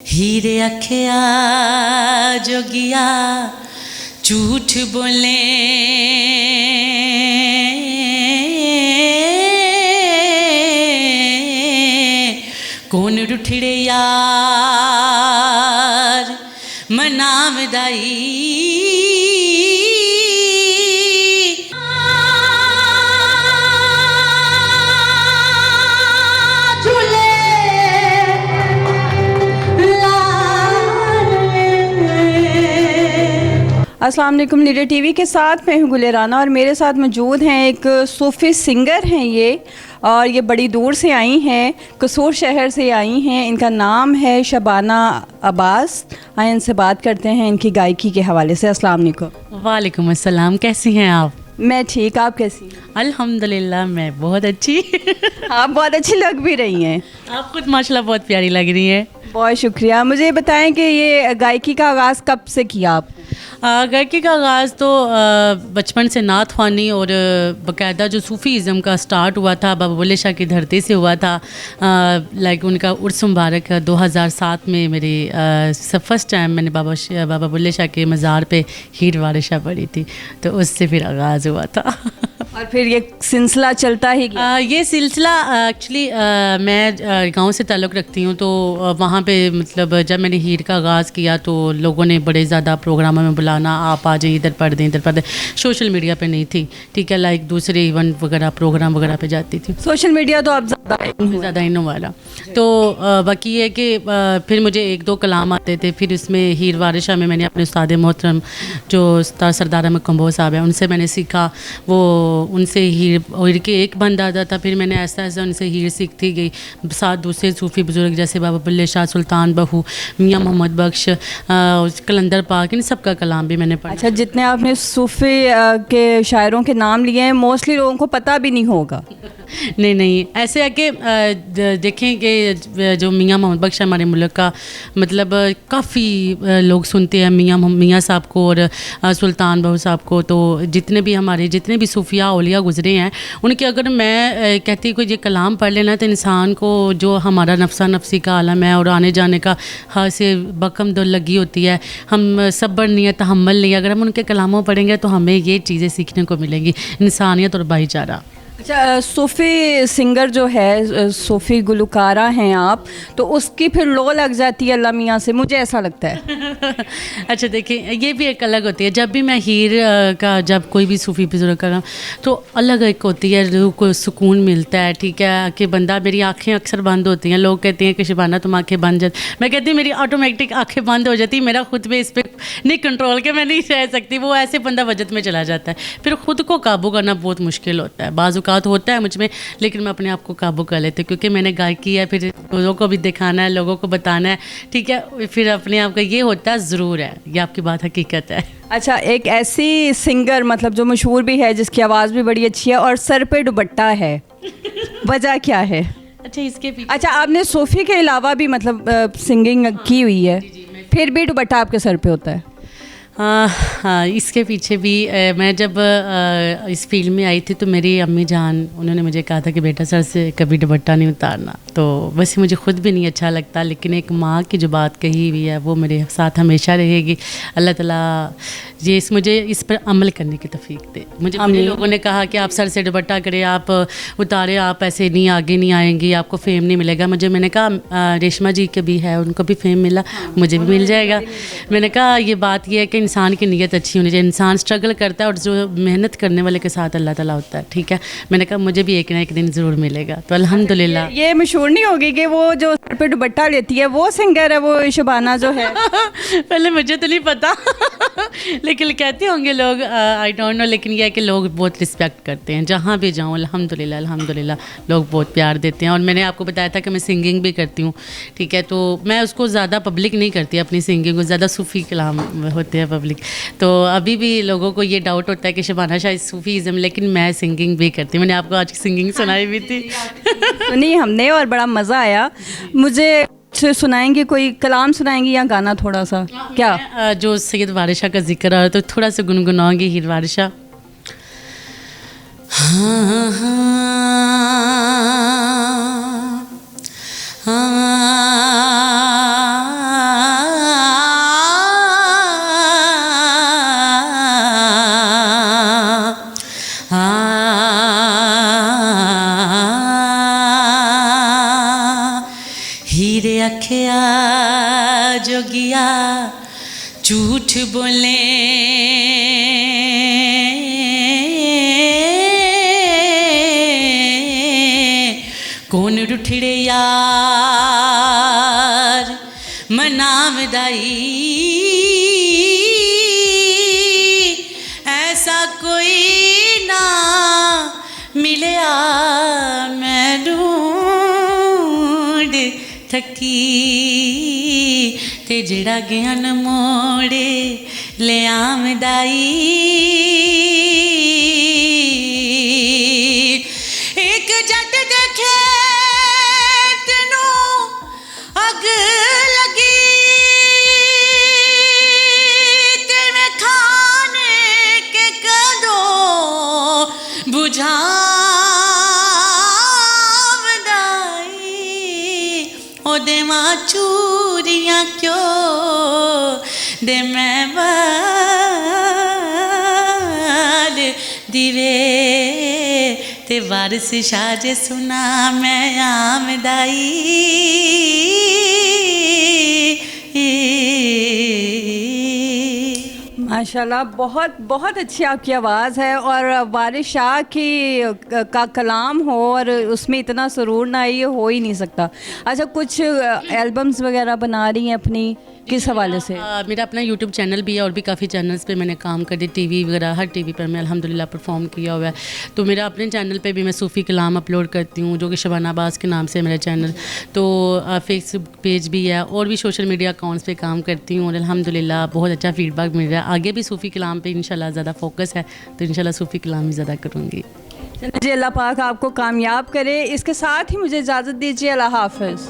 हीरे अखिया जोगिया झूठ बोले, कौन रुठड़े यार मनाम दाई। अस्सलाम वालेकुम। लीडर टीवी के साथ मैं हूँ गुले राना और मेरे साथ मौजूद हैं एक सूफ़ी सिंगर हैं ये, और ये बड़ी दूर से आई हैं, कसूर शहर से आई हैं। इनका नाम है शबाना अब्बास। आइए इनसे बात करते हैं इनकी गायकी के हवाले से। अस्सलाम वालेकुम। वालेकुम अस्सलाम, कैसी हैं आप? मैं ठीक, आप कैसी हैं? अल्हम्दुलिल्लाह मैं बहुत अच्छी। आप बहुत अच्छी लग भी रही हैं। आप खुद माशाल्लाह बहुत प्यारी लग रही हैं। बहुत शुक्रिया। मुझे बताएं कि ये गायकी का आगाज़ कब से किया आप? गायकी का आगाज़ तो बचपन से नात ख़वानी और बाकायदा जो सूफ़ीज़म का स्टार्ट हुआ था बाबा बुल्ले शाह की धरती से हुआ था। लाइक उनका उर्स मुबारक 2007 में मेरी फर्स्ट टाइम मैंने बाबा बुल्ले शाह के मज़ार पे हीर वारिशा पढ़ी थी, तो उससे फिर आगाज़ हुआ था। और फिर ये सिलसिला चलता ही गया? ये सिलसिला एक्चुअली मैं गांव से ताल्लुक़ रखती हूँ, तो वहाँ पे मतलब जब मैंने हीर का आगाज़ किया तो लोगों ने बड़े ज़्यादा प्रोग्रामों में बुलाना, आप आ जाइए, इधर पढ़ दें इधर पढ़ दें। सोशल मीडिया पे नहीं थी, ठीक है, लाइक दूसरे इवेंट वगैरह प्रोग्राम वगैरह पे जाती थी। सोशल मीडिया तो अब ज़्यादा इन वाला तो बाकी है कि फिर मुझे एक दो कलाम आते थे। फिर उसमें हीर वारिशा में मैंने अपने उस्ताद मोहतरम जो सरदार अहमद कंबोज साहब हैं उनसे मैंने सीखा। वो उनसे हीर के एक बंद आता था, फिर मैंने ऐसा ऐसा उनसे हीर सीखती गई। साथ दूसरे सूफ़ी बुज़ुर्ग जैसे बाबा बुल्ले शाह, सुल्तान बहू, मियाँ मोहम्मद बख्श, कलंदर पाक, इन सब का कलाम भी मैंने पढ़ा। अच्छा, जितने आपने सूफ़ी के शायरों के नाम लिए हैं मोस्टली लोगों को पता भी नहीं होगा। नहीं ऐसे है कि देखें कि जो मियाँ मोहम्मद बख्श हमारे मुल्क का मतलब काफ़ी लोग सुनते हैं मियाँ साहब को और सुल्तान बहू साहब को। तो जितने भी सूफिया औलिया गुजरे हैं उनके अगर मैं कहती कोई ये कलाम पढ़ लेना तो इंसान को जो हमारा नफ्सा नफ्सी का आलम है और आने जाने का हाँ से बकम दो लगी होती है, हम सब्र नहीं है, तहम्मुल नहीं है, अगर हम उनके कलामों पढ़ेंगे तो हमें ये चीज़ें सीखने को मिलेंगी, इंसानियत और भाईचारा। अच्छा, सूफ़ी सिंगर जो है, सूफ़ी गुलकारा हैं आप, तो उसकी फिर लो लग जाती है अल्लाह मियाँ से, मुझे ऐसा लगता है। अच्छा देखिए, ये भी एक अलग होती है। जब भी मैं हीर का जब कोई भी सूफ़ी बुजुर्ग का तो अलग एक होती है, रूह को सुकून मिलता है, ठीक है, कि बंदा, मेरी आँखें अक्सर बंद होती हैं, लोग कहते हैं कि शबाना तुम आँखें बंद जाती, मैं कहती हूँ मेरी ऑटोमेटिक आँखें बंद हो जाती, मेरा खुद पे इस पर नहीं कंट्रोल के मैं नहीं रह सकती, वो ऐसे बंदा वजद में चला जाता है। फिर ख़ुद को काबू करना बहुत मुश्किल होता है, बाज़ औक़ात होता है मुझ में, लेकिन मैं अपने आप को काबू कर लेती हूँ क्योंकि मैंने गायकी है, फिर लोगों को भी दिखाना है, लोगों को बताना है, ठीक है, फिर अपने आप का ये होता है, ज़रूर है, ये आपकी बात हकीकत है। अच्छा, एक ऐसी सिंगर मतलब जो मशहूर भी है, जिसकी आवाज़ भी बड़ी अच्छी है और सर पे दुपट्टा है, वजह क्या है? अच्छा, इसके पीछे, अच्छा, आपने सूफ़ी के अलावा भी मतलब सिंगिंग की हुई है, फिर भी दुपट्टा आपके सर पे होता है? हाँ, इसके पीछे भी मैं जब इस फील्ड में आई थी तो मेरी अम्मी जान उन्होंने मुझे कहा था कि बेटा सर से कभी दुपट्टा नहीं उतारना। तो वैसे मुझे ख़ुद भी नहीं अच्छा लगता, लेकिन एक माँ की जो बात कही हुई है वो मेरे साथ हमेशा रहेगी। अल्लाह ताला मुझे इस पर अमल करने की तौफीक दे। मुझे अपने लोगों ने कहा कि आप सर से दुपट्टा करें, आप उतारे, आप ऐसे नहीं आगे नहीं आएंगी, आपको फेम नहीं मिलेगा। मैंने कहा रेशमा जी के भी है, उनको भी फेम मिला, मुझे भी मिल जाएगा। मैंने कहा ये बात ये है कि इंसान की नीयत अच्छी होनी चाहिए, इंसान स्ट्रगल करता है और जो मेहनत करने वाले के साथ अल्लाह ताला होता है, ठीक है। मैंने कहा मुझे भी एक ना एक दिन ज़रूर मिलेगा, तो अल्हम्दुलिल्लाह। ये मशहूर नहीं होगी कि वो जो सर पे दुपट्टा लेती है वो सिंगर है, वो शबाना जो है? पहले मुझे तो नहीं पता लेकिन कहते होंगे लोग, आई डोंट नो, लेकिन यह है कि लोग बहुत रिस्पेक्ट करते हैं, जहाँ भी जाऊँ अल्हम्दुलिल्लाह लोग बहुत प्यार देते हैं। और मैंने आपको बताया था कि मैं सिंगिंग भी करती हूँ, ठीक है, तो मैं उसको ज़्यादा पब्लिक नहीं करती अपनी सिंगिंग को, ज़्यादा सूफ़ी कलाम होते हैं पब्लिक। तो अभी भी लोगों को ये डाउट होता है कि शबाना शायद सूफ़ीज़म, लेकिन मैं सिंगिंग भी करती हूँ। मैंने आपको आज सिंगिंग सुनाई भी थी सुनी हमने और बड़ा मज़ा आया। मुझे सुनाएंगे, कोई कलाम सुनाएंगी या गाना थोड़ा सा? क्या जो सैयद वारिशा का जिक्र आ रहा तो थोड़ा सा गुनगुनाऊंगी हीर वारिशा। हाँ हाँ हाँ जोगिया झूठ बोले कौन रुठड़े यार मनाम दाई ऐसा कोई ना मिलया मैं ढूंढ थकी ते जेड़ा ज्ञान मोड़े ले आमदाई एक जट देखे तेनू अग लगी ते मैं खाने के कदों बुझा दे माँ चूरियाँ क्यों दे मैं बाल दिवे ते वारिस शाह सुना मैं आमदाई माशाल्लाह, बहुत बहुत अच्छी आपकी आवाज़ है। और वारिस शाह की का कलाम हो और उसमें इतना सुरूर ना ये हो ही नहीं सकता। अच्छा, कुछ एल्बम्स वगैरह बना रही हैं अपनी, किस हवाले से? मेरा अपना यूट्यूब चैनल भी है और भी काफ़ी चैनल्स पे मैंने काम कर दिया, टीवी वगैरह हर टीवी पर मैं अल्हम्दुलिल्लाह परफॉर्म किया हुआ है। तो मेरा अपने चैनल पे भी मैं सूफ़ी कलाम अपलोड करती हूँ, जो कि शबाना अब्बास के नाम से मेरा चैनल। तो फेसबुक पेज भी है और भी सोशल मीडिया अकाउंट्स पे काम करती हूँ और अल्हम्दुलिल्लाह बहुत अच्छा फीडबैक मिल रहा है। आगे भी सूफ़ी कलाम पे इंशाल्लाह ज़्यादा फोकस है, तो इंशाल्लाह सूफ़ी कलाम ही ज़्यादा करूँगी। जी, अल्लाह पाक आपको कामयाब करे। इसके साथ ही मुझे इजाज़त दीजिए। अल्लाह हाफ़िज़।